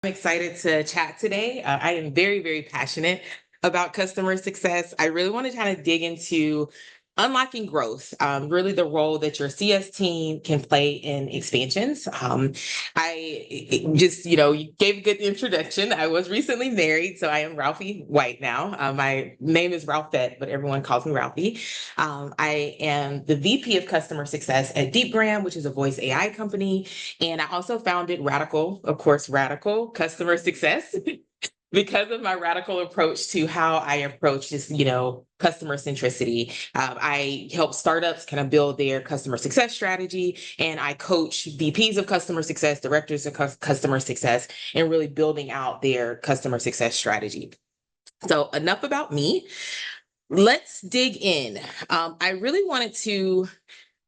excited to chat today. I am very, very passionate about customer success. I really want to kind of dig into unlocking growth, really the role that your CS team can play in expansions. You gave a good introduction. I was recently married, so I am Ralphie White now. My name is Ralphette, but everyone calls me Ralphie. I am the VP of Customer Success at Deepgram, which is a voice AI company. And I also founded Radical Customer Success. Because of my radical approach to how I approach this, customer centricity. I help startups kind of build their customer success strategy, and I coach VPs of customer success, directors of customer success, and really building out their customer success strategy. So enough about me. Let's dig in. I really wanted to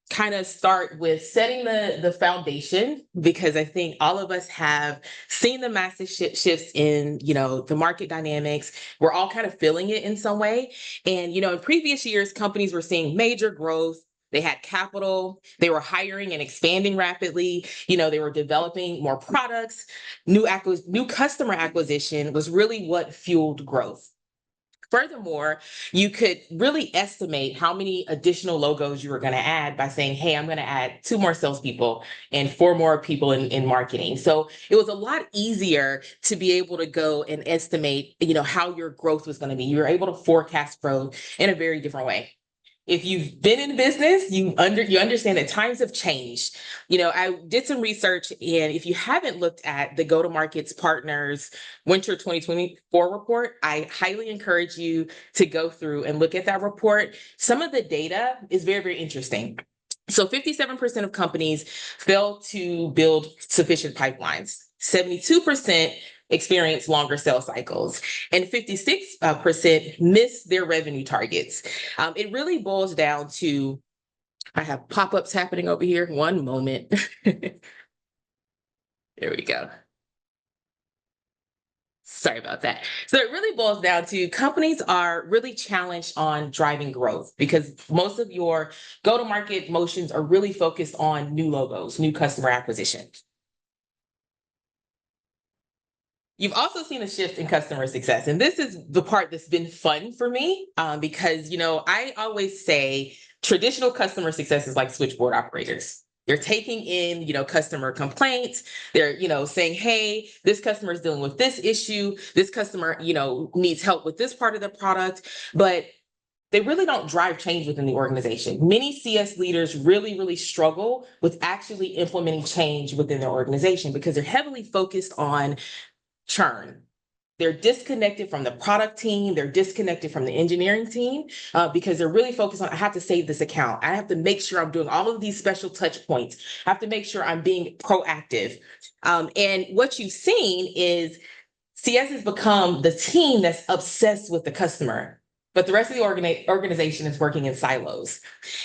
kind of start with setting the foundation, because I think all of us have seen the massive shifts in, the market dynamics. We're all kind of feeling it in some way. And, in previous years, companies were seeing major growth. They had capital, they were hiring and expanding rapidly. They were developing more products. New customer acquisition was really what fueled growth. Furthermore, you could really estimate how many additional logos you were going to add by saying, hey, I'm going to add 2 more salespeople and 4 more people in marketing. So it was a lot easier to be able to go and estimate, how your growth was going to be. You were able to forecast growth in a very different way. If you've been in business, you understand that times have changed. I did some research, and if you haven't looked at the Go-to-Market's Partners Winter 2024 report, I highly encourage you to go through and look at that report. Some of the data is very, very interesting. So 57% of companies fail to build sufficient pipelines. 72% experience longer sales cycles, and 56% miss their revenue targets. It really boils down to, I have pop-ups happening over here. One moment. There we go. Sorry about that. So it really boils down to companies are really challenged on driving growth, because most of your go-to-market motions are really focused on new logos, new customer acquisition. You've also seen a shift in customer success. And this is the part that's been fun for me, because, I always say traditional customer success is like switchboard operators. They're taking in, customer complaints. They're, saying, hey, this customer is dealing with this issue. This customer, needs help with this part of the product. But they really don't drive change within the organization. Many CS leaders really, really struggle with actually implementing change within their organization, because they're heavily focused on churn. They're disconnected from the product team. They're disconnected from the engineering team, because they're really focused on, I have to save this account. I have to make sure I'm doing all of these special touch points. I have to make sure I'm being proactive. And what you've seen is CS has become the team that's obsessed with the customer, but the rest of the organization is working in silos.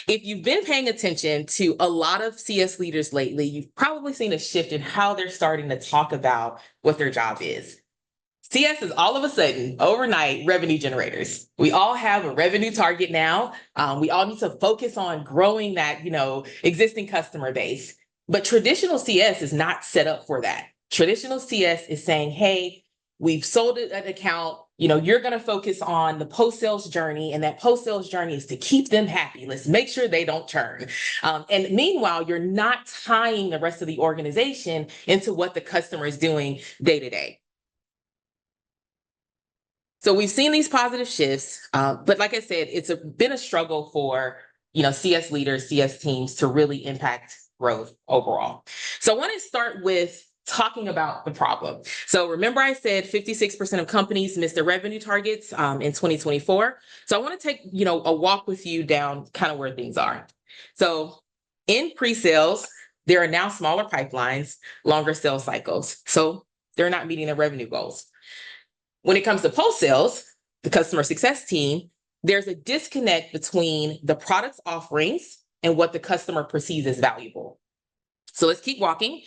If you've been paying attention to a lot of CS leaders lately, you've probably seen a shift in how they're starting to talk about what their job is. CS is all of a sudden, overnight, revenue generators. We all have a revenue target now. We all need to focus on growing that, existing customer base. But traditional CS is not set up for that. Traditional CS is saying, hey, we've sold an account. You're going to focus on the post-sales journey, and that post-sales journey is to keep them happy. Let's make sure they don't churn. And meanwhile, you're not tying the rest of the organization into what the customer is doing day to day. So we've seen these positive shifts, but like I said, it's been a struggle for CS leaders, CS teams to really impact growth overall. So I want to start with talking about the problem. So remember I said 56% of companies miss their revenue targets in 2024. So I want to take a walk with you down kind of where things are. So in pre-sales, there are now smaller pipelines, longer sales cycles. So they're not meeting their revenue goals. When it comes to post-sales, the customer success team, there's a disconnect between the product's offerings and what the customer perceives as valuable. So let's keep walking.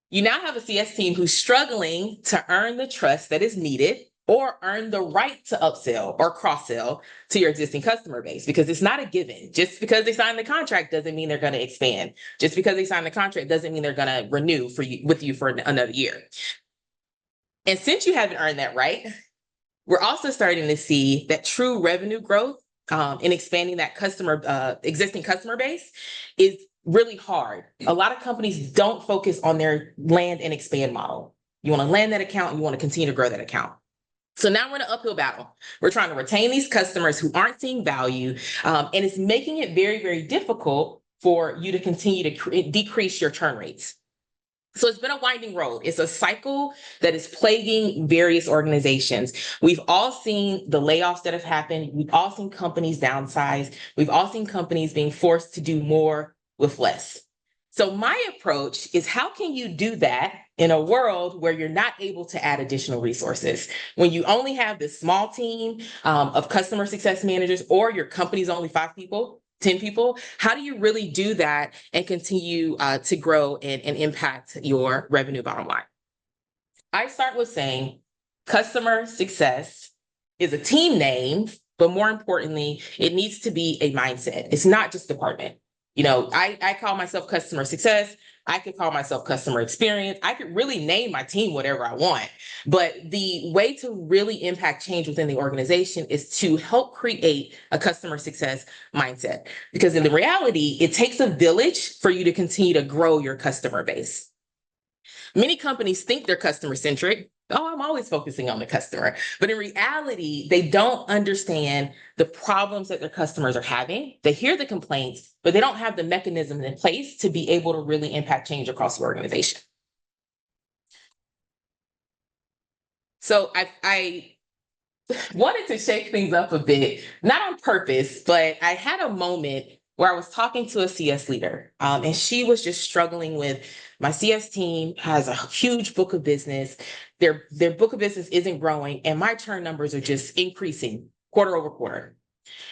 You now have a CS team who's struggling to earn the trust that is needed, or earn the right to upsell or cross-sell to your existing customer base, because it's not a given. Just because they sign the contract doesn't mean they're going to expand. Just because they sign the contract doesn't mean they're going to renew with you for another year. And since you haven't earned that right, we're also starting to see that true revenue growth in expanding that existing customer base is really hard. A lot of companies don't focus on their land and expand model. You want to land that account and you want to continue to grow that account. So now we're in an uphill battle. We're trying to retain these customers who aren't seeing value, and it's making it very, very difficult for you to continue to decrease your churn rates. So it's been a winding road. It's a cycle that is plaguing various organizations. We've all seen the layoffs that have happened. We've all seen companies downsize. We've all seen companies being forced to do more with less. So my approach is, how can you do that in a world where you're not able to add additional resources? When you only have this small team of customer success managers, or your company's only 5 people, 10 people, how do you really do that and continue to grow and impact your revenue bottom line? I start with saying customer success is a team name, but more importantly, it needs to be a mindset. It's not just department. You know, I call myself customer success. I could call myself customer experience. I could really name my team whatever I want. But the way to really impact change within the organization is to help create a customer success mindset. Because in the reality, it takes a village for you to continue to grow your customer base. Many companies think they're customer-centric. Oh, I'm always focusing on the customer. But in reality, they don't understand the problems that their customers are having. They hear the complaints, but they don't have the mechanism in place to be able to really impact change across the organization. So I wanted to shake things up a bit, not on purpose, but I had a moment where I was talking to a CS leader, and she was just struggling with, my CS team has a huge book of business. Their book of business isn't growing, and my churn numbers are just increasing quarter over quarter.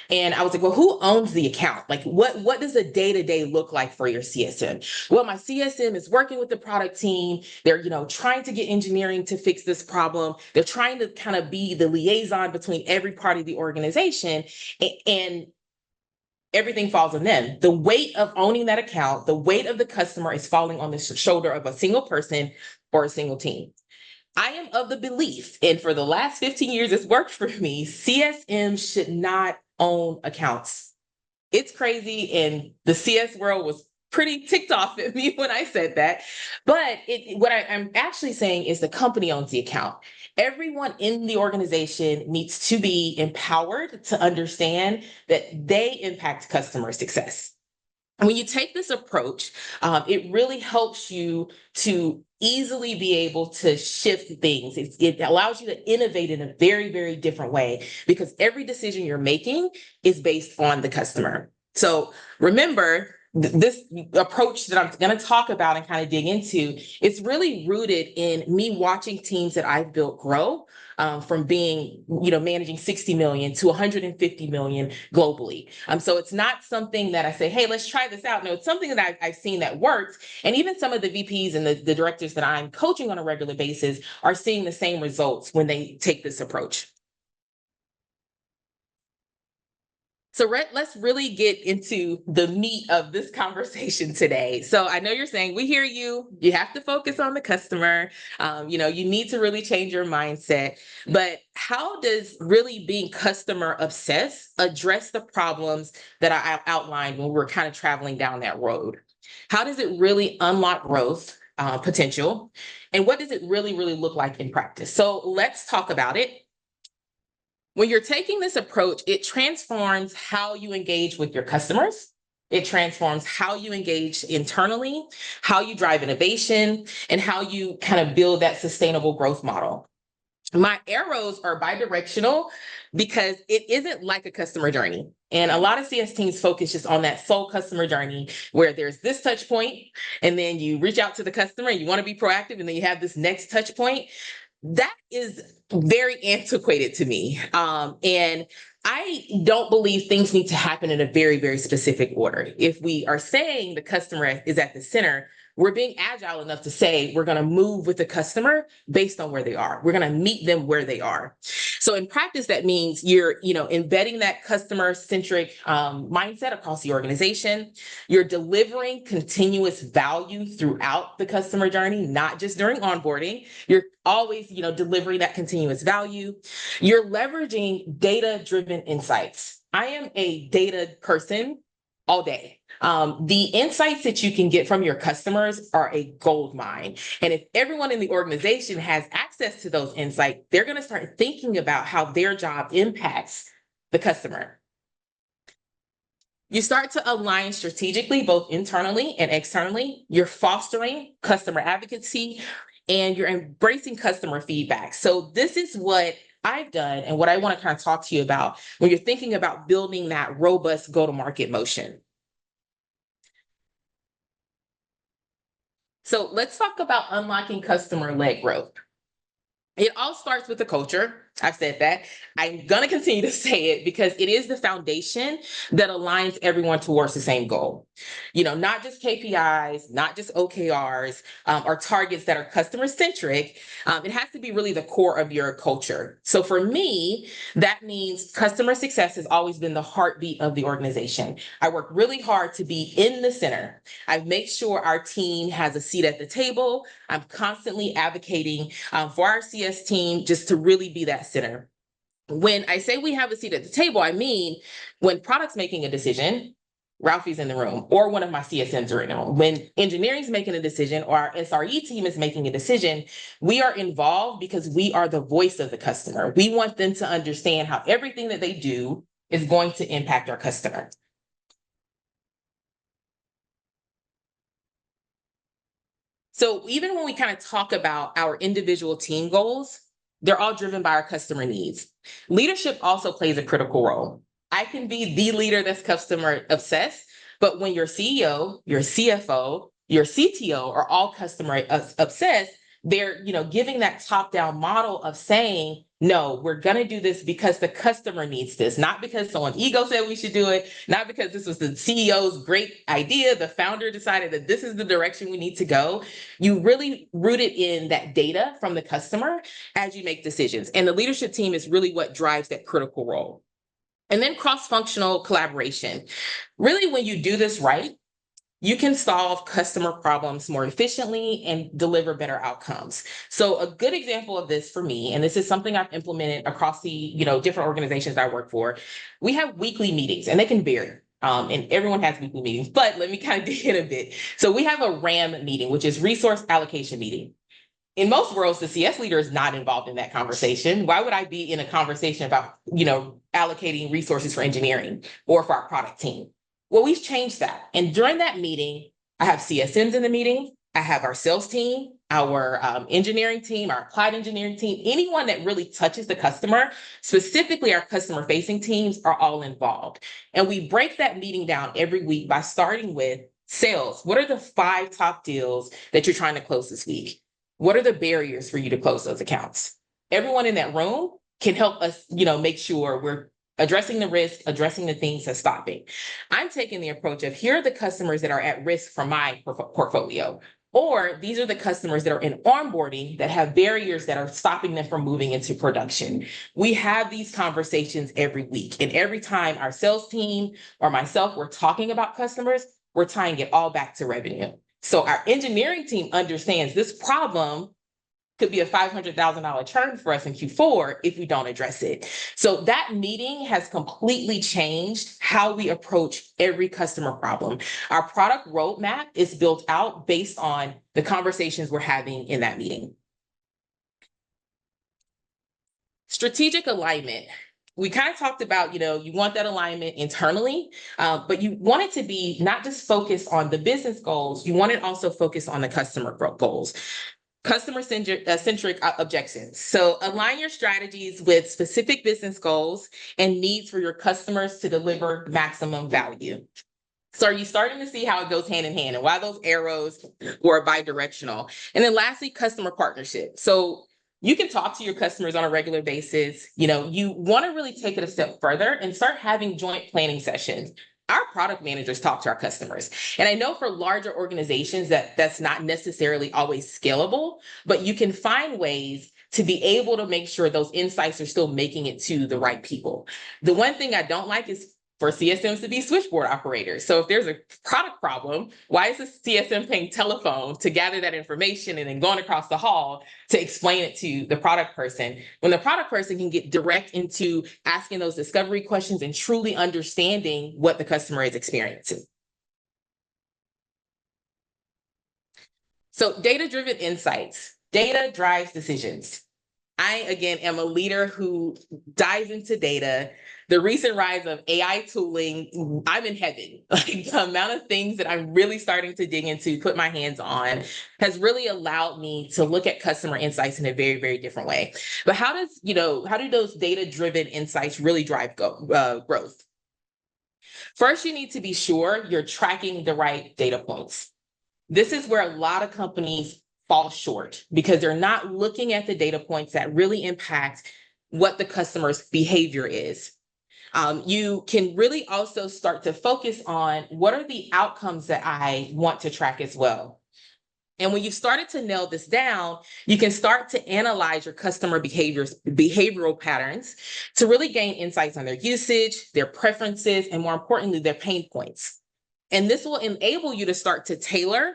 And I was like, well, who owns the account? Like, what does a day-to-day look like for your CSM? Well, my CSM is working with the product team. They're, trying to get engineering to fix this problem. They're trying to kind of be the liaison between every part of the organization, and everything falls on them. The weight of owning that account, the weight of the customer is falling on the shoulder of a single person or a single team. I am of the belief, and for the last 15 years, it's worked for me, CSM should not own accounts. It's crazy, and the CS world was pretty ticked off at me when I said that. But what I'm actually saying is the company owns the account. Everyone in the organization needs to be empowered to understand that they impact customer success. When you take this approach, it really helps you to easily be able to shift things. It allows you to innovate in a very, very different way, because every decision you're making is based on the customer. So remember, this approach that I'm going to talk about and kind of dig into, it's really rooted in me watching teams that I've built grow from being, managing 60 million to 150 million globally. So it's not something that I say, hey, let's try this out. No, it's something that I've seen that works. And even some of the VPs and the directors that I'm coaching on a regular basis are seeing the same results when they take this approach. So let's really get into the meat of this conversation today. So I know you're saying, we hear you. You have to focus on the customer. You need to really change your mindset. But how does really being customer obsessed address the problems that I outlined when we're kind of traveling down that road? How does it really unlock growth potential? And what does it really, really look like in practice? So let's talk about it. When you're taking this approach, it transforms how you engage with your customers. It transforms how you engage internally, how you drive innovation, and how you kind of build that sustainable growth model. My arrows are bidirectional because it isn't like a customer journey. And a lot of CS teams focus just on that sole customer journey where there's this touch point, and then you reach out to the customer and you want to be proactive, and then you have this next touch point. That is very antiquated to me. And I don't believe things need to happen in a very, very specific order. If we are saying the customer is at the center, We're being agile enough to say we're going to move with the customer based on where they are. We're going to meet them where they are. So in practice, that means you're, embedding that customer-centric mindset across the organization. You're delivering continuous value throughout the customer journey, not just during onboarding. You're always, delivering that continuous value. You're leveraging data-driven insights. I am a data person all day. The insights that you can get from your customers are a gold mine. And if everyone in the organization has access to those insights, they're going to start thinking about how their job impacts the customer. You start to align strategically, both internally and externally. You're fostering customer advocacy and you're embracing customer feedback. So this is what I've done and what I want to kind of talk to you about when you're thinking about building that robust go-to-market motion. So let's talk about unlocking customer-led growth. It all starts with the culture. I've said that. I'm going to continue to say it because it is the foundation that aligns everyone towards the same goal. Not just KPIs, not just OKRs, or targets that are customer-centric. It has to be really the core of your culture. So for me, that means customer success has always been the heartbeat of the organization. I work really hard to be in the center. I make sure our team has a seat at the table. I'm constantly advocating for our CS team just to really be that center. When I say we have a seat at the table, I mean when product's making a decision, Ralphie's in the room, or one of my CSMs are in the room. When engineering's making a decision or our SRE team is making a decision, we are involved because we are the voice of the customer. We want them to understand how everything that they do is going to impact our customer. So even when we kind of talk about our individual team goals, they're all driven by our customer needs. Leadership also plays a critical role. I can be the leader that's customer obsessed, but when your CEO, your CFO, your CTO are all customer obsessed, they're giving that top-down model of saying, no, we're going to do this because the customer needs this, not because someone's ego said we should do it, not because this was the CEO's great idea, the founder decided that this is the direction we need to go. You really root it in that data from the customer as you make decisions. And the leadership team is really what drives that critical role. And then cross-functional collaboration. Really, when you do this right, you can solve customer problems more efficiently and deliver better outcomes. So a good example of this for me, and this is something I've implemented across the different organizations I work for, we have weekly meetings and they can vary. And everyone has weekly meetings, but let me kind of dig in a bit. So we have a RAM meeting, which is resource allocation meeting. In most worlds, the CS leader is not involved in that conversation. Why would I be in a conversation about, allocating resources for engineering or for our product team? Well, we've changed that. And during that meeting, I have CSMs in the meeting. I have our sales team, our engineering team, our applied engineering team, anyone that really touches the customer, specifically our customer-facing teams, are all involved. And we break that meeting down every week by starting with sales. What are the 5 top deals that you're trying to close this week? What are the barriers for you to close those accounts? Everyone in that room can help us, make sure we're addressing the risk, addressing the things that's stopping. I'm taking the approach of here are the customers that are at risk for my portfolio, or these are the customers that are in onboarding that have barriers that are stopping them from moving into production. We have these conversations every week, and every time our sales team or myself, we're talking about customers, we're tying it all back to revenue. So our engineering team understands this problem could be a $500,000 churn for us in Q4 if we don't address it. So that meeting has completely changed how we approach every customer problem. Our product roadmap is built out based on the conversations we're having in that meeting. Strategic alignment. We kind of talked about, you want that alignment internally, but you want it to be not just focused on the business goals, you want it also focused on the customer goals. Customer-centric objectives. So align your strategies with specific business goals and needs for your customers to deliver maximum value. So are you starting to see how it goes hand in hand and why those arrows were bidirectional? And then lastly, customer partnership. So you can talk to your customers on a regular basis. You want to really take it a step further and start having joint planning sessions. our product managers talk to our customers. And I know for larger organizations that's not necessarily always scalable, but you can find ways to be able to make sure those insights are still making it to the right people. The one thing I don't like is for CSMs to be switchboard operators. So if there's a product problem, why is the CSM paying telephone to gather that information and then going across the hall to explain it to the product person, when the product person can get direct into asking those discovery questions and truly understanding what the customer is experiencing? So data-driven insights. Data drives decisions. I, again, am a leader who dives into data. The recent rise of AI tooling, I'm in heaven. Like the amount of things that I'm really starting to dig into, put my hands on, has really allowed me to look at customer insights in a very, very different way. But how do those data-driven insights really drive growth? First, you need to be sure you're tracking the right data points. This is where a lot of companies fall short because they're not looking at the data points that really impact what the customer's behavior is. You can really also start to focus on what are the outcomes that I want to track as well. And when you've started to nail this down, you can start to analyze your customer behavioral patterns to really gain insights on their usage, their preferences, and more importantly, their pain points. And this will enable you to start to tailor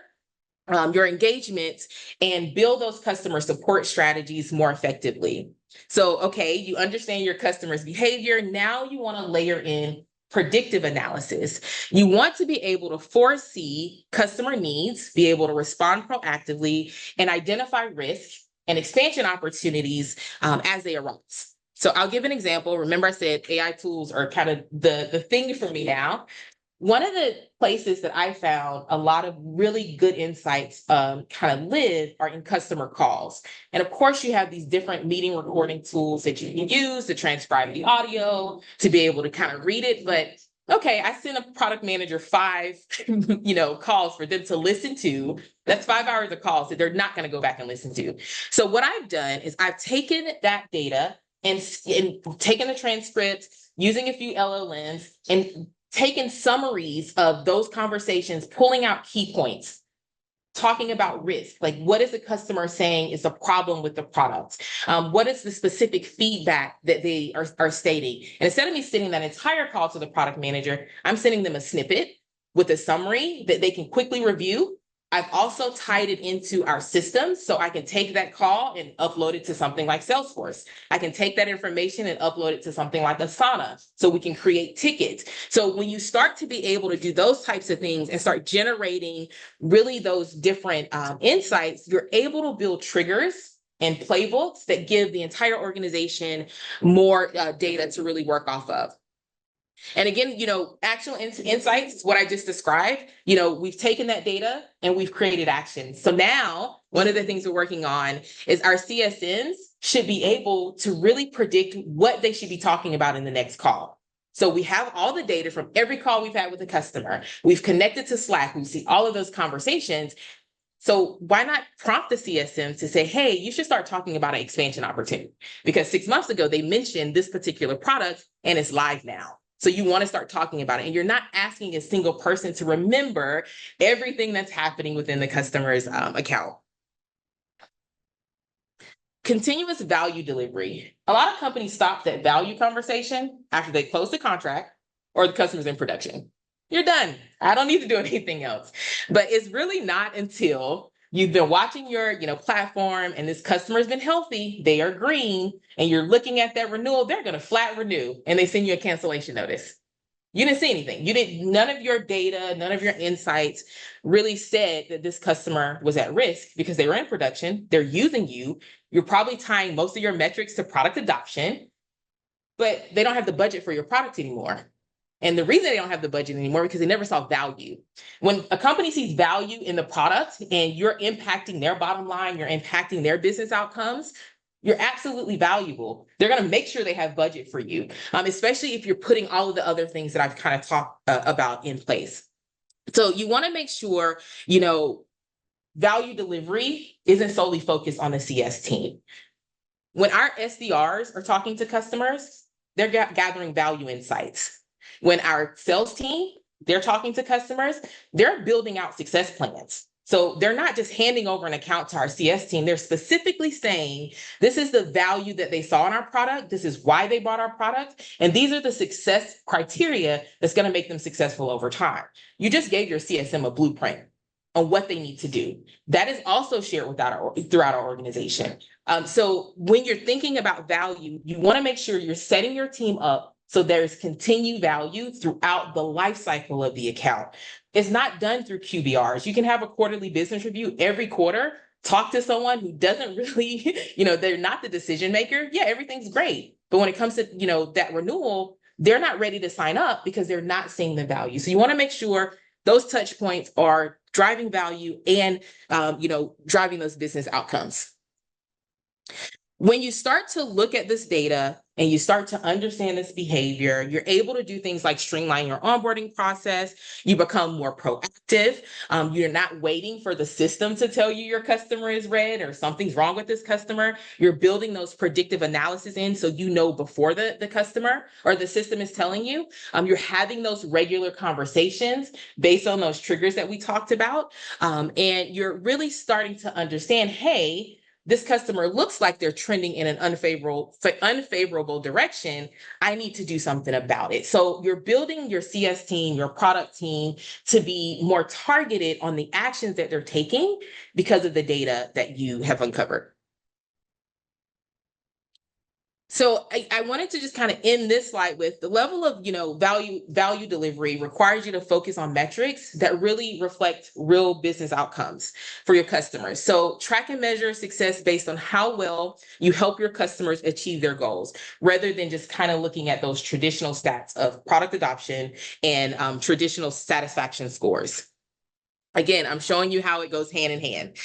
your engagements and build those customer support strategies more effectively. So, okay, you understand your customer's behavior. Now you want to layer in predictive analysis. You want to be able to foresee customer needs, be able to respond proactively, and identify risk and expansion opportunities as they arise. So I'll give an example. Remember I said AI tools are kind of the thing for me now. One of the places that I found a lot of really good insights kind of live are in customer calls. And of course, you have these different meeting recording tools that you can use to transcribe the audio, to be able to kind of read it. But okay, I sent a product manager 5 calls for them to listen to. That's 5 hours of calls that they're not going to go back and listen to. So what I've done is I've taken that data and taken the transcripts, using a few LLMs, and taking summaries of those conversations, pulling out key points, talking about risk, like what is the customer saying is a problem with the product? What is the specific feedback that they are stating? And instead of me sending that entire call to the product manager, I'm sending them a snippet with a summary that they can quickly review. I've also tied it into our systems, so I can take that call and upload it to something like Salesforce. I can take that information and upload it to something like Asana, so we can create tickets. So when you start to be able to do those types of things and start generating really those different insights, you're able to build triggers and playbooks that give the entire organization more data to really work off of. And again, actual insights, what I just described, we've taken that data and we've created action. So now one of the things we're working on is our CSNs should be able to really predict what they should be talking about in the next call. So we have all the data from every call we've had with the customer. We've connected to Slack. We see all of those conversations. So why not prompt the CSM to say, hey, you should start talking about an expansion opportunity? Because 6 months ago, they mentioned this particular product and it's live now. So you want to start talking about it. And you're not asking a single person to remember everything that's happening within the customer's account. Continuous value delivery. A lot of companies stop that value conversation after they close the contract or the customer's in production. You're done. I don't need to do anything else. But it's really not until you've been watching your platform and this customer's been healthy, they are green, and you're looking at that renewal, they're going to flat renew and they send you a cancellation notice. You didn't see anything. None of your data, none of your insights really said that this customer was at risk because they were in production, they're using you. You're probably tying most of your metrics to product adoption, but they don't have the budget for your product anymore. And the reason they don't have the budget anymore because they never saw value. When a company sees value in the product and you're impacting their bottom line, you're impacting their business outcomes, you're absolutely valuable. They're going to make sure they have budget for you, especially if you're putting all of the other things that I've kind of talked about in place. So you want to make sure, value delivery isn't solely focused on the CS team. When our SDRs are talking to customers, they're gathering value insights. When our sales team they're talking to customers, they're building out success plans. So they're not just handing over an account to our CS team. They're specifically saying, this is the value that they saw in our product. This is why they bought our product. And these are the success criteria that's going to make them successful over time. You just gave your CSM a blueprint on what they need to do. That is also shared throughout our organization. So when you're thinking about value, you want to make sure you're setting your team up so there's continued value throughout the life cycle of the account. It's not done through QBRs. You can have a quarterly business review every quarter, talk to someone who doesn't really, they're not the decision maker. Yeah, everything's great. But when it comes to, that renewal, they're not ready to sign up because they're not seeing the value. So you want to make sure those touch points are driving value and, driving those business outcomes. When you start to look at this data and you start to understand this behavior, you're able to do things like streamline your onboarding process. You become more proactive. You're not waiting for the system to tell you your customer is red or something's wrong with this customer. You're building those predictive analysis in so you know before the customer or the system is telling you. You're having those regular conversations based on those triggers that we talked about. And you're really starting to understand, hey, this customer looks like they're trending in an unfavorable direction. I need to do something about it. So you're building your CS team, your product team to be more targeted on the actions that they're taking because of the data that you have uncovered. So I wanted to just kind of end this slide with the level of, value delivery requires you to focus on metrics that really reflect real business outcomes for your customers. So track and measure success based on how well you help your customers achieve their goals, rather than just kind of looking at those traditional stats of product adoption and traditional satisfaction scores. Again, I'm showing you how it goes hand in hand.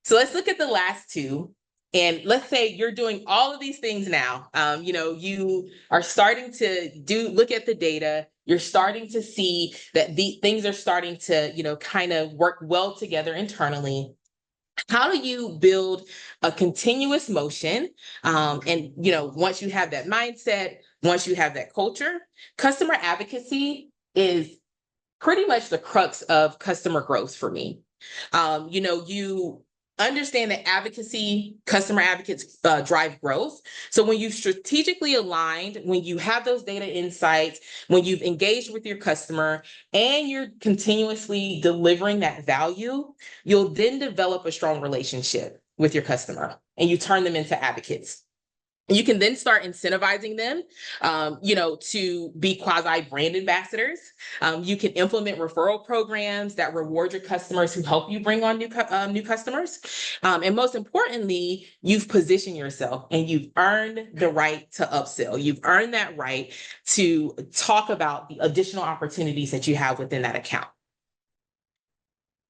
So let's look at the last two. And let's say you're doing all of these things now. You are starting to look at the data. You're starting to see that the things are starting to, kind of work well together internally. How do you build a continuous motion? And, once you have that mindset, once you have that culture, customer advocacy is pretty much the crux of customer growth for me. You understand that customer advocates drive growth. So when you've strategically aligned, when you have those data insights, when you've engaged with your customer and you're continuously delivering that value, you'll then develop a strong relationship with your customer and you turn them into advocates. You can then start incentivizing them, to be quasi-brand ambassadors. You can implement referral programs that reward your customers who help you bring on new customers. And most importantly, you've positioned yourself and you've earned the right to upsell. You've earned that right to talk about the additional opportunities that you have within that account.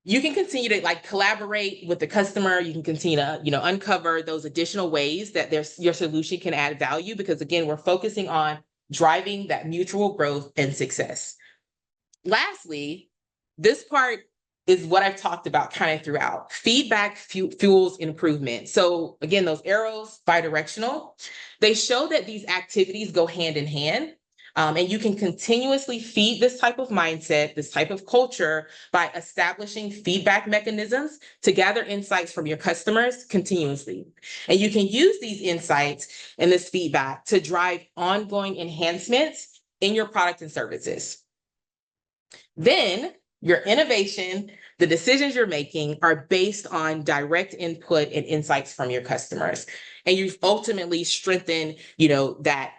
You can continue to collaborate with the customer. You can continue to, uncover those additional ways that your solution can add value, because again, we're focusing on driving that mutual growth and success. Lastly, this part is what I've talked about kind of throughout. Feedback fuels improvement. So again, those arrows, bidirectional, they show that these activities go hand in hand. And you can continuously feed this type of mindset, this type of culture, by establishing feedback mechanisms to gather insights from your customers continuously. And you can use these insights and this feedback to drive ongoing enhancements in your product and services. Then your innovation, the decisions you're making are based on direct input and insights from your customers. And you've ultimately strengthened, that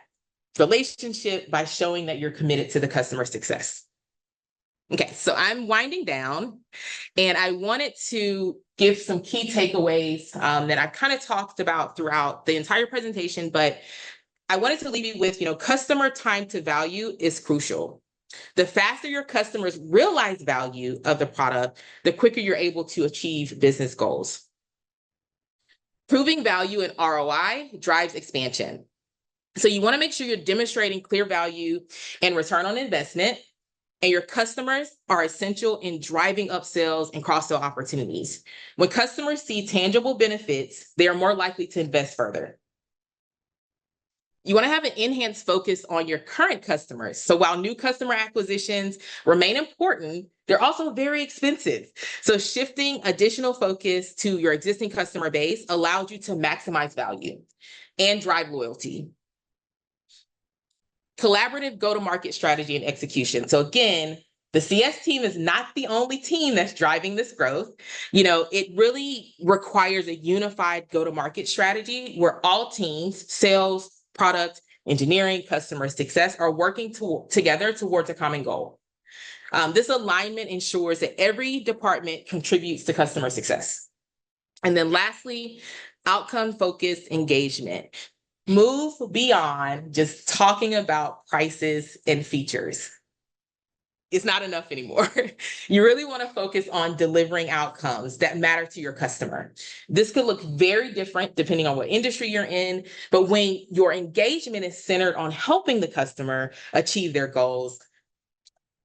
relationship by showing that you're committed to the customer success. Okay, so I'm winding down and I wanted to give some key takeaways that I've kind of talked about throughout the entire presentation, but I wanted to leave you with, customer time to value is crucial. The faster your customers realize value of the product, the quicker you're able to achieve business goals. Proving value in ROI drives expansion. So you want to make sure you're demonstrating clear value and return on investment, and your customers are essential in driving up sales and cross-sell opportunities. When customers see tangible benefits, they are more likely to invest further. You want to have an enhanced focus on your current customers. So while new customer acquisitions remain important, they're also very expensive. So shifting additional focus to your existing customer base allows you to maximize value and drive loyalty. Collaborative go-to-market strategy and execution. So again, the CS team is not the only team that's driving this growth. It really requires a unified go-to-market strategy where all teams, sales, product, engineering, customer success, are working together towards a common goal. This alignment ensures that every department contributes to customer success. And then lastly, outcome-focused engagement. Move beyond just talking about prices and features. It's not enough anymore. You really want to focus on delivering outcomes that matter to your customer. This could look very different depending on what industry you're in, but when your engagement is centered on helping the customer achieve their goals,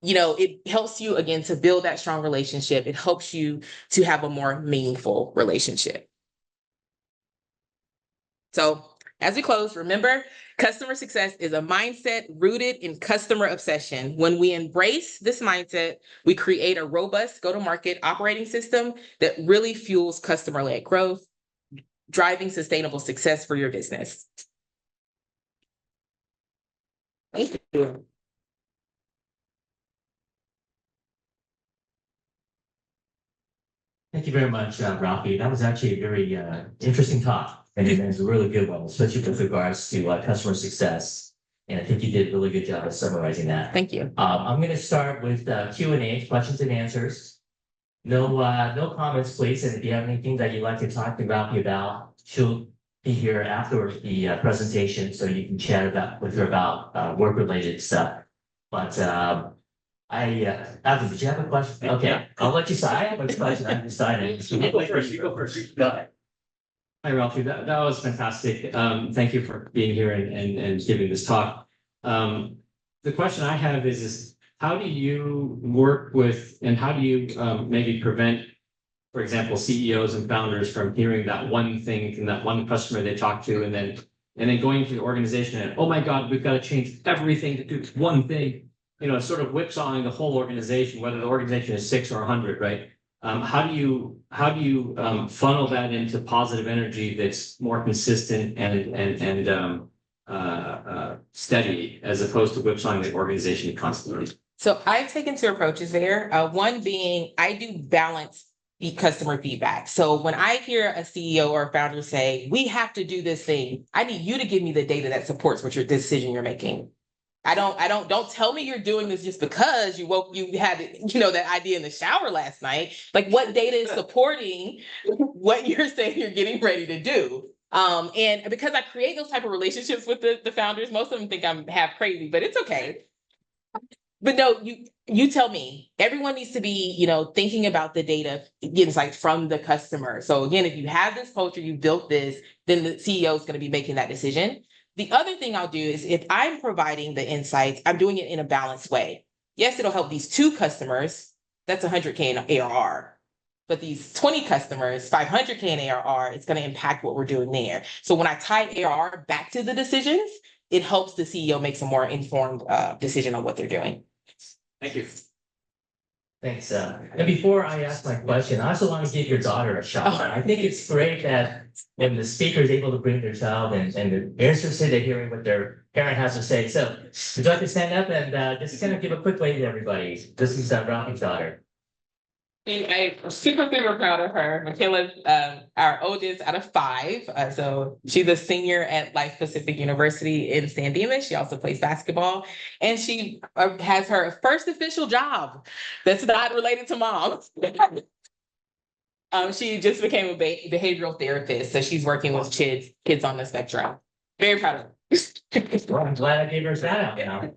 it helps you, again, to build that strong relationship. It helps you to have a more meaningful relationship. So as we close, remember, customer success is a mindset rooted in customer obsession. When we embrace this mindset, we create a robust go-to-market operating system that really fuels customer-led growth, driving sustainable success for your business. Thank you. Thank you very much, Ralphie. That was actually a very interesting talk. And it's a really good one, especially with regards to customer success. And I think you did a really good job of summarizing that. Thank you. I'm going to start with Q&A, questions and answers. No comments, please. And if you have anything that you'd like to talk to Ralphie about, she'll be here after the presentation, so you can chat with her about work-related stuff. But Adam, did you have a question? Okay, I'll let you start. I have a question. I'm deciding. You go first. You go first. Go ahead. Hi, Ralphie. That was fantastic. Thank you for being here and giving this talk. The question I have is how do you work with and how do you maybe prevent, for example, CEOs and founders from hearing that one thing from that one customer they talk to and then going to the organization and, oh my God, we've got to change everything to do one thing. Sort of whipsawing the whole organization, whether the organization is 6 or 100, right? How do you funnel that into positive energy that's more consistent and steady as opposed to whipsawing the organization constantly? So I've taken two approaches there. One being I do balance the customer feedback. So when I hear a CEO or a founder say, we have to do this thing, I need you to give me the data that supports what your decision you're making. Don't tell me you're doing this just because you had, that idea in the shower last night. Like, what data is supporting what you're saying you're getting ready to do? And because I create those type of relationships with the founders, most of them think I'm half crazy, but it's okay. But no, you tell me. Everyone needs to be, thinking about the data insights from the customer. So again, if you have this culture, you built this, then the CEO is going to be making that decision. The other thing I'll do is if I'm providing the insights, I'm doing it in a balanced way. Yes, it'll help these 2 customers. That's 100K in ARR. But these 20 customers, 500K in ARR, it's going to impact what we're doing there. So when I tie ARR back to the decisions, it helps the CEO make some more informed decision on what they're doing. Thank you. Thanks. And before I ask my question, I also want to give your daughter a shout out. I think it's great that when the speaker is able to bring their child and they're interested in hearing what their parent has to say. So would you like to stand up and just kind of give a quick wave to everybody? This is Ralphie's daughter. I'm super proud of her. Michaela's our oldest out of 5. So she's a senior at Life Pacific University in San Dimas. She also plays basketball. And she has her first official job that's not related to mom. She just became a behavioral therapist. So she's working with kids on the spectrum. Very proud of her. Well, I'm glad I gave her a shout out now.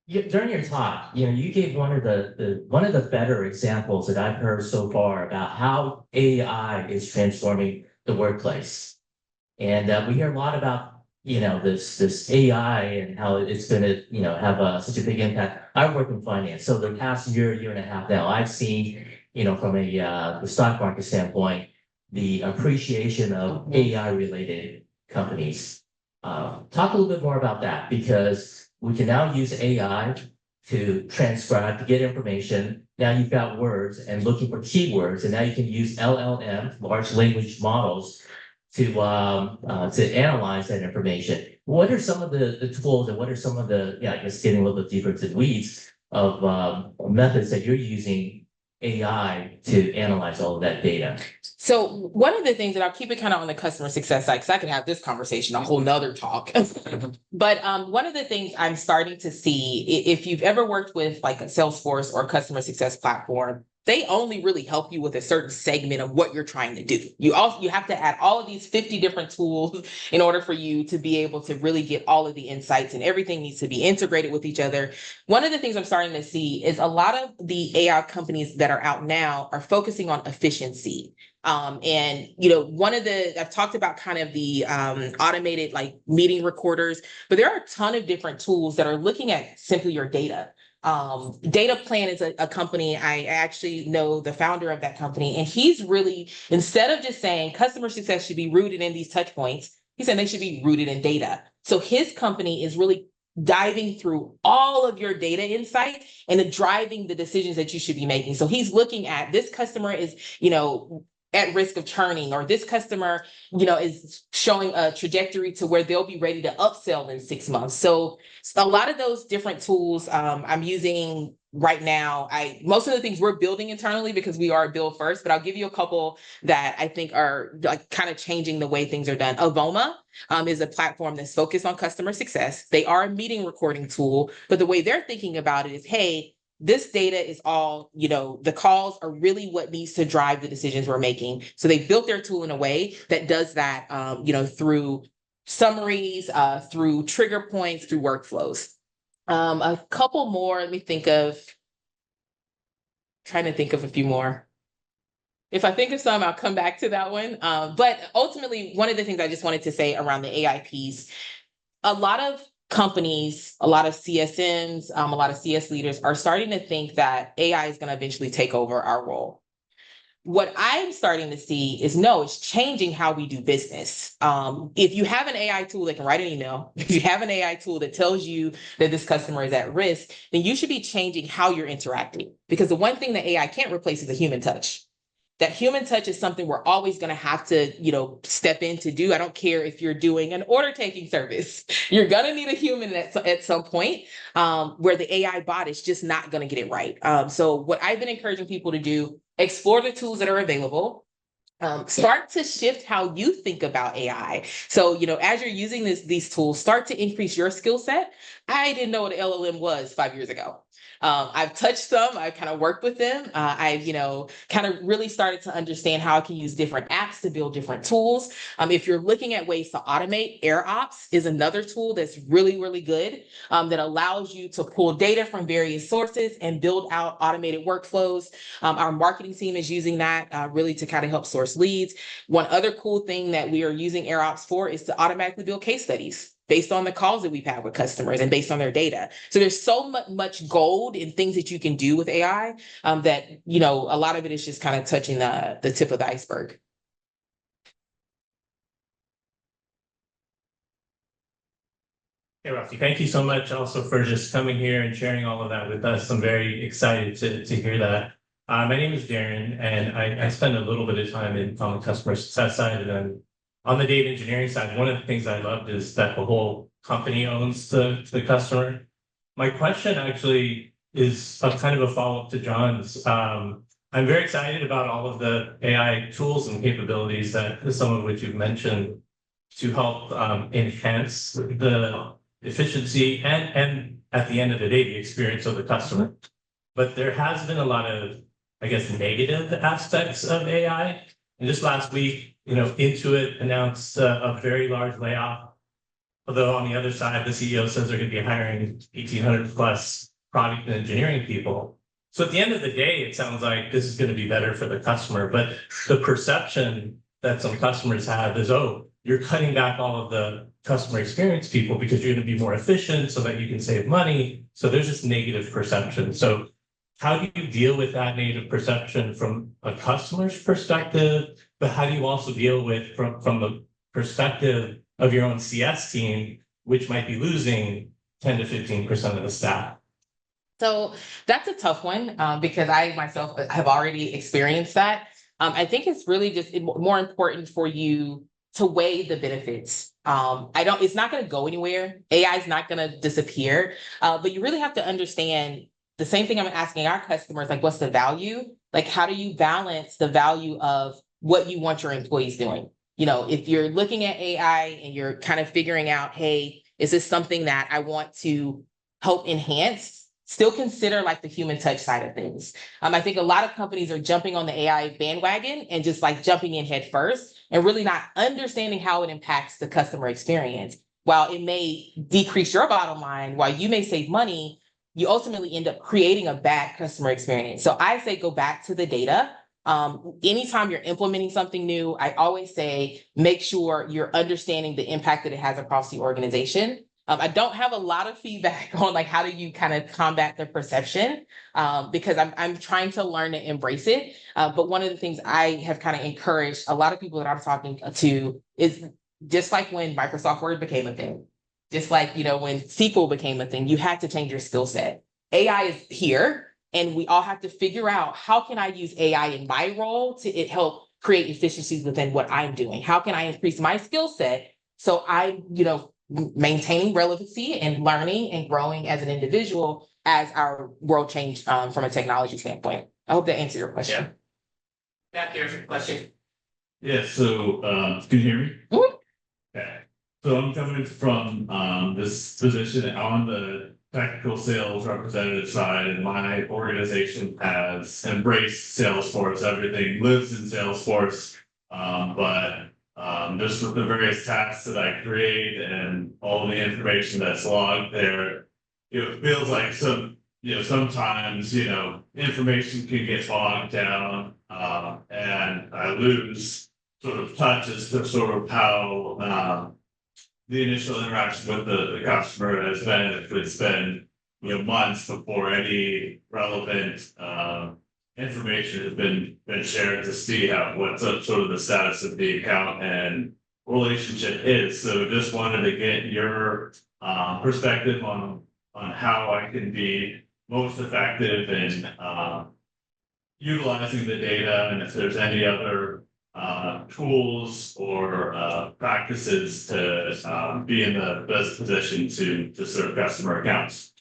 During your talk, you gave one of the better examples that I've heard so far about how AI is transforming the workplace, and we hear a lot about this AI and how it's going to have such a big impact. I work in finance, so the past year and a half now, I've seen from the stock market standpoint the appreciation of AI related companies. Talk a little bit more about that, because we can now use AI to transcribe, to get information. Now you've got words and looking for keywords, and now you can use LLM, large language models, to analyze that information. What are some of the tools, and what are some of the, I guess getting a little bit deeper into the weeds of methods that you're using AI to analyze all of that data? So one of the things that I'll keep it kind of on the customer success side, because I could have this conversation a whole nother talk. But one of the things I'm starting to see, if you've ever worked with like a Salesforce or a customer success platform, they only really help you with a certain segment of what you're trying to do. You have to add all of these 50 different tools in order for you to be able to really get all of the insights, and everything needs to be integrated with each other. One of the things I'm starting to see is a lot of the AI companies that are out now are focusing on efficiency. And one of I've talked about kind of the automated like meeting recorders, but there are a ton of different tools that are looking at simply your data. Data Plan is a company. I actually know the founder of that company, and he's really, instead of just saying customer success should be rooted in these touch points, he said they should be rooted in data. So his company is really diving through all of your data insight and driving the decisions that you should be making. So he's looking at this customer is, at risk of churning, or this customer, is showing a trajectory to where they'll be ready to upsell in 6 months. So a lot of those different tools I'm using right now. Most of the things we're building internally because we are build first, but I'll give you a couple that I think are like kind of changing the way things are done. Avoma is a platform that's focused on customer success. They are a meeting recording tool, but the way they're thinking about it is, hey, this data is all, the calls are really what needs to drive the decisions we're making. So they built their tool in a way that does that, through summaries, through trigger points, through workflows. A couple more, trying to think of a few more. If I think of some, I'll come back to that one. But ultimately, one of the things I just wanted to say around the AI piece, a lot of companies, a lot of CSMs, a lot of CS leaders are starting to think that AI is going to eventually take over our role. What I'm starting to see is, no, it's changing how we do business. If you have an AI tool that can write an email, if you have an AI tool that tells you that this customer is at risk, then you should be changing how you're interacting. Because the one thing that AI can't replace is a human touch. That human touch is something we're always going to have to, step in to do. I don't care if you're doing an order taking service. You're going to need a human at some point, where the AI bot is just not going to get it right. So what I've been encouraging people to do, explore the tools that are available. Start to shift how you think about AI. So, as you're using these tools, start to increase your skill set. I didn't know what an LLM was 5 years ago. I've touched some, I've kind of worked with them. I've, kind of really started to understand how I can use different apps to build different tools. If you're looking at ways to automate, AirOps is another tool that's really, really good, that allows you to pull data from various sources and build out automated workflows. Our marketing team is using that really to kind of help source leads. One other cool thing that we are using AirOps for is to automatically build case studies based on the calls that we've had with customers and based on their data. So there's so much gold in things that you can do with AI, that, a lot of it is just kind of touching the tip of the iceberg. Hey, Ralphie, thank you so much also for just coming here and sharing all of that with us. I'm very excited to hear that. My name is Darren, and I spend a little bit of time on the customer success side, and then on the data engineering side. One of the things I loved is that the whole company owns the customer. My question actually is kind of a follow-up to John's. I'm very excited about all of the AI tools and capabilities that some of which you've mentioned to help enhance the efficiency and at the end of the day, the experience of the customer. But there has been a lot of, I guess, negative aspects of AI. And just last week, Intuit announced a very large layoff. Although on the other side, the CEO says they're going to be hiring 1,800 plus product and engineering people. So at the end of the day, it sounds like this is going to be better for the customer. But the perception that some customers have is, oh, you're cutting back all of the customer experience people because you're going to be more efficient so that you can save money. So there's this negative perception. So how do you deal with that negative perception from a customer's perspective? But how do you also deal with from the perspective of your own CS team, which might be losing 10 to 15% of the staff? So that's a tough one because I myself have already experienced that. I think it's really just more important for you to weigh the benefits. It's not going to go anywhere. AI is not going to disappear, but you really have to understand the same thing I'm asking our customers, like what's the value? Like, how do you balance the value of what you want your employees doing? You know, if you're looking at AI and you're kind of figuring out, hey, is this something that I want to help enhance? Still consider like the human touch side of things. I think a lot of companies are jumping on the AI bandwagon and just like jumping in head first and really not understanding how it impacts the customer experience. While it may decrease your bottom line, while you may save money, you ultimately end up creating a bad customer experience. So I say go back to the data. Anytime you're implementing something new, I always say make sure you're understanding the impact that it has across the organization. I don't have a lot of feedback on like how do you kind of combat the perception because I'm trying to learn to embrace it. But one of the things I have kind of encouraged a lot of people that I'm talking to is just like when Microsoft Word became a thing, just like, you know, when SQL became a thing, you had to change your skill set. AI is here and we all have to figure out how can I use AI in my role to help create efficiencies within what I'm doing? How can I increase my skill set so I'm, you know, maintaining relevancy and learning and growing as an individual as our world changed from a technology standpoint. I hope that answered your question. Back here, question. Yeah, so can you hear me? Mhm. Okay. So I'm coming from this position on the technical sales representative side, and my organization has embraced Salesforce. Everything lives in Salesforce, but just with the various tasks that I create and all the information that's logged there, it feels like sometimes, information can get bogged down, and I lose sort of touch as to sort of how, the initial interaction with the customer has been. If it's been, months before any relevant, information has been shared to see what's sort of the status of the account and relationship is. So just wanted to get your perspective on how I can be most effective in utilizing the data, and if there's any other tools or practices to be in the best position to serve customer accounts.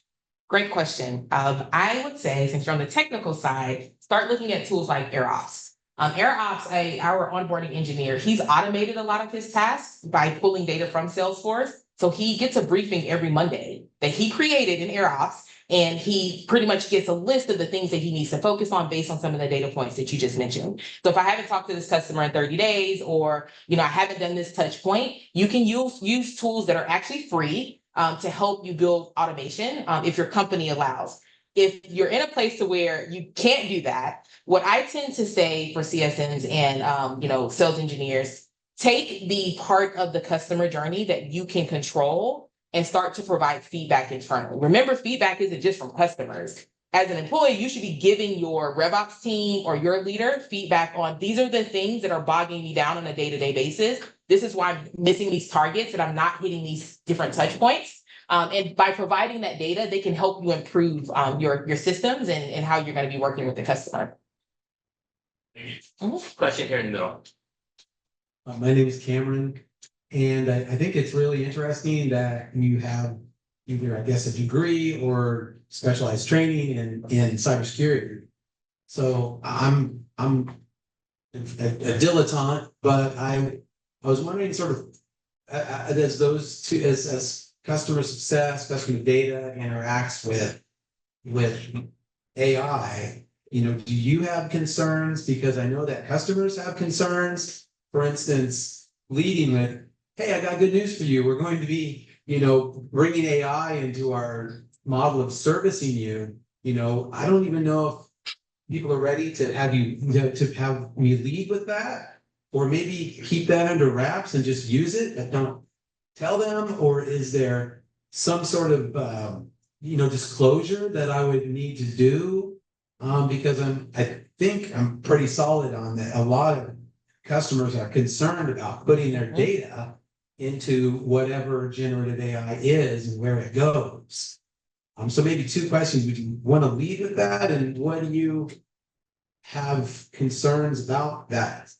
Great question. I would say, since you're on the technical side, start looking at tools like AirOps. AirOps, our onboarding engineer, he's automated a lot of his tasks by pulling data from Salesforce. So he gets a briefing every Monday that he created in AirOps, and he pretty much gets a list of the things that he needs to focus on based on some of the data points that you just mentioned. So if I haven't talked to this customer in 30 days, or I haven't done this touch point, you can use tools that are actually free to help you build automation if your company allows. If you're in a place to where you can't do that, what I tend to say for CSMs and sales engineers, take the part of the customer journey that you can control and start to provide feedback internally. Remember, feedback isn't just from customers. As an employee, you should be giving your RevOps team or your leader feedback on these are the things that are bogging me down on a day-to-day basis. This is why I'm missing these targets and I'm not hitting these different touch points. And by providing that data, they can help you improve your systems and how you're going to be working with the customer. Question here in the middle. My name is Cameron, and I think it's really interesting that you have either, I guess, a degree or specialized training in cybersecurity. So I'm a dilettante, but I was wondering sort of as those two, as customer success, customer data interacts with AI, do you have concerns? Because I know that customers have concerns. For instance, leading with, hey, I got good news for you. We're going to be, bringing AI into our model of servicing you. I don't even know if people are ready to have to have me lead with that, or maybe keep that under wraps and just use it and don't tell them, or is there some sort of disclosure that I would need to do? Because I think I'm pretty solid on that. A lot of customers are concerned about putting their data into whatever generative AI is and where it goes. So maybe two questions. Would you want to lead with that? And what do you have concerns about that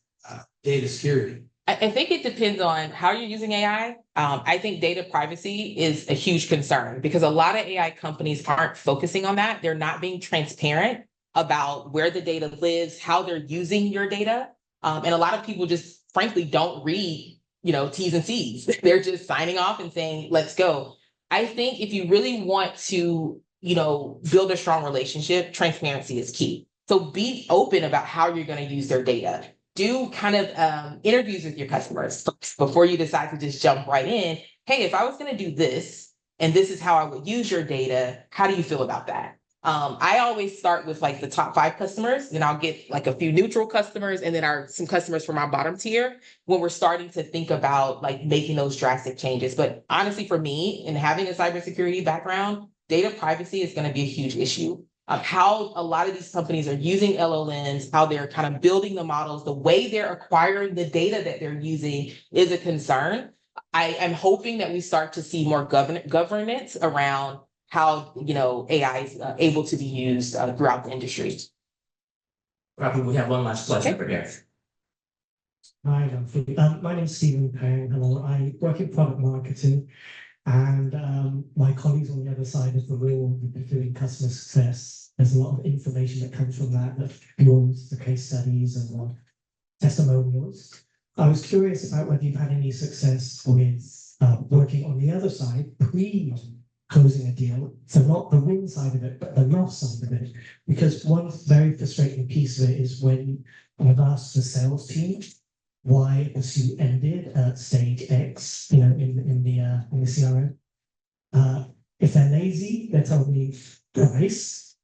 data security? I think it depends on how you're using AI. I think data privacy is a huge concern because a lot of AI companies aren't focusing on that. They're not being transparent about where the data lives, how they're using your data. And a lot of people just frankly don't read, T's and C's. They're just signing off and saying, let's go. I think if you really want to, build a strong relationship, transparency is key. So be open about how you're going to use their data. Do kind of interviews with your customers before you decide to just jump right in. Hey, if I was going to do this, and this is how I would use your data, how do you feel about that? I always start with like the top 5 customers, then I'll get like a few neutral customers, and then some customers from our bottom tier when we're starting to think about like making those drastic changes. But honestly, for me, in having a cybersecurity background, data privacy is going to be a huge issue. How a lot of these companies are using LLMs, how they're kind of building the models, the way they're acquiring the data that they're using is a concern. I am hoping that we start to see more governance around how AI is able to be used throughout the industry. Ralphie, we have one last question over here. Hi, Ralphie. My name is Stephen Pang. Hello. I work in product marketing, and my colleagues on the other side of the room will be doing customer success. There's a lot of information that comes from that fuels the case studies and testimonials. I was curious about whether you've had any success with working on the other side, closing a deal. So not the win side of it, but the loss side of it. Because one very frustrating piece of it is when I've asked the sales team why a pursuit ended at stage X, in the CRM. If they're lazy, they tell me price.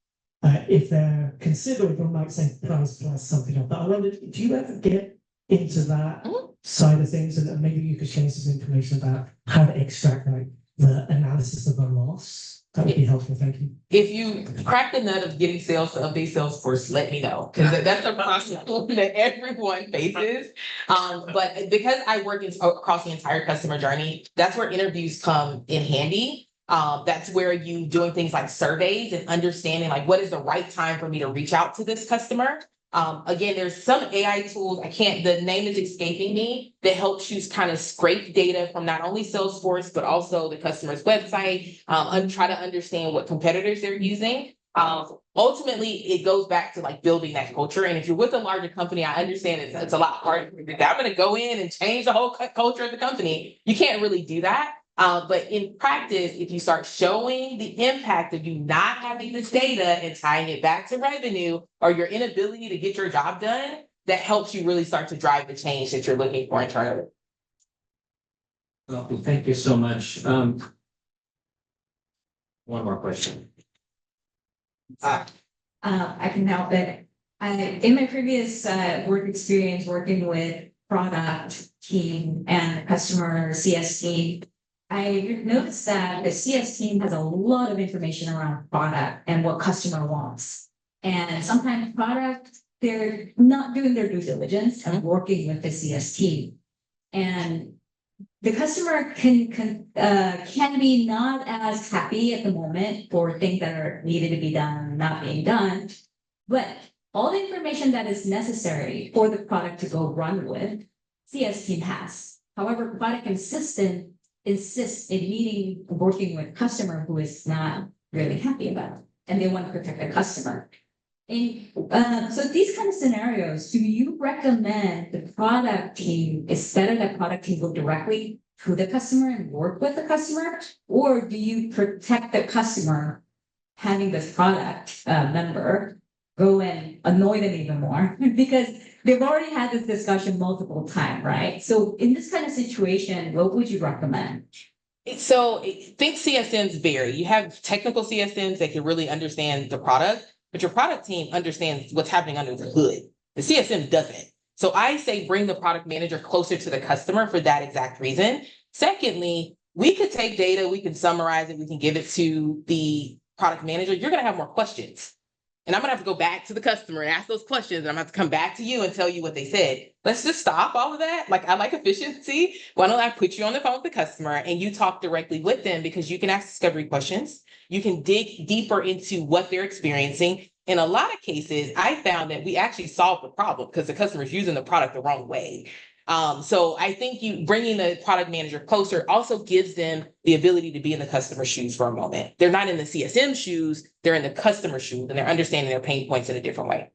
If they're considerate, they might say price plus something else. But I wondered, do you ever get into that side of things? And maybe you could share some information about how to extract the analysis of a loss. That would be helpful. Thank you. If you crack the nut of getting sales to update Salesforce, let me know, because that's a process that everyone faces. But because I work across the entire customer journey, that's where interviews come in handy. That's where you doing things like surveys and understanding like what is the right time for me to reach out to this customer. Again, there's some AI tools, the name is escaping me, that helps you kind of scrape data from not only Salesforce, but also the customer's website, and try to understand what competitors they're using. Ultimately, it goes back to like building that culture. And if you're with a larger company, I understand it's a lot harder. I'm going to go in and change the whole culture of the company. You can't really do that. But in practice, if you start showing the impact of you not having this data and tying it back to revenue or your inability to get your job done, that helps you really start to drive the change that you're looking for internally. Well, thank you so much. One more question. I can help it. In my previous work experience working with product team and customer CS team, I noticed that the CS team has a lot of information around product and what customer wants. And sometimes product, they're not doing their due diligence and working with the CS team. And the customer can be not as happy at the moment for things that are needed to be done, not being done. But all the information that is necessary for the product to go run with, CS team has. However, product assistant insists in working with customer who is not really happy about it, and they want to protect the customer. And so these kind of scenarios, do you recommend the product team, it's better that product team go directly to the customer and work with the customer, or do you protect the customer having this product member go and annoy them even more? Because they've already had this discussion multiple times, right? So in this kind of situation, what would you recommend? So think CSMs vary. You have technical CSMs that can really understand the product, but your product team understands what's happening under the hood. The CSM doesn't. So I say bring the product manager closer to the customer for that exact reason. Secondly, we could take data, we can summarize it, we can give it to the product manager. You're going to have more questions. and I'm gonna have to go back to the customer and ask those questions, and I'm gonna have to come back to you and tell you what they said. Let's just stop all of that. Like, I like efficiency. Why don't I put you on the phone with the customer and you talk directly with them, because you can ask discovery questions. You can dig deeper into what they're experiencing. In a lot of cases, I found that we actually solved the problem because the customer is using the product the wrong way. So I think you bringing the product manager closer also gives them the ability to be in the customer's shoes for a moment. They're not in the CSM shoes, they're in the customer shoes, and they're understanding their pain points in a different way.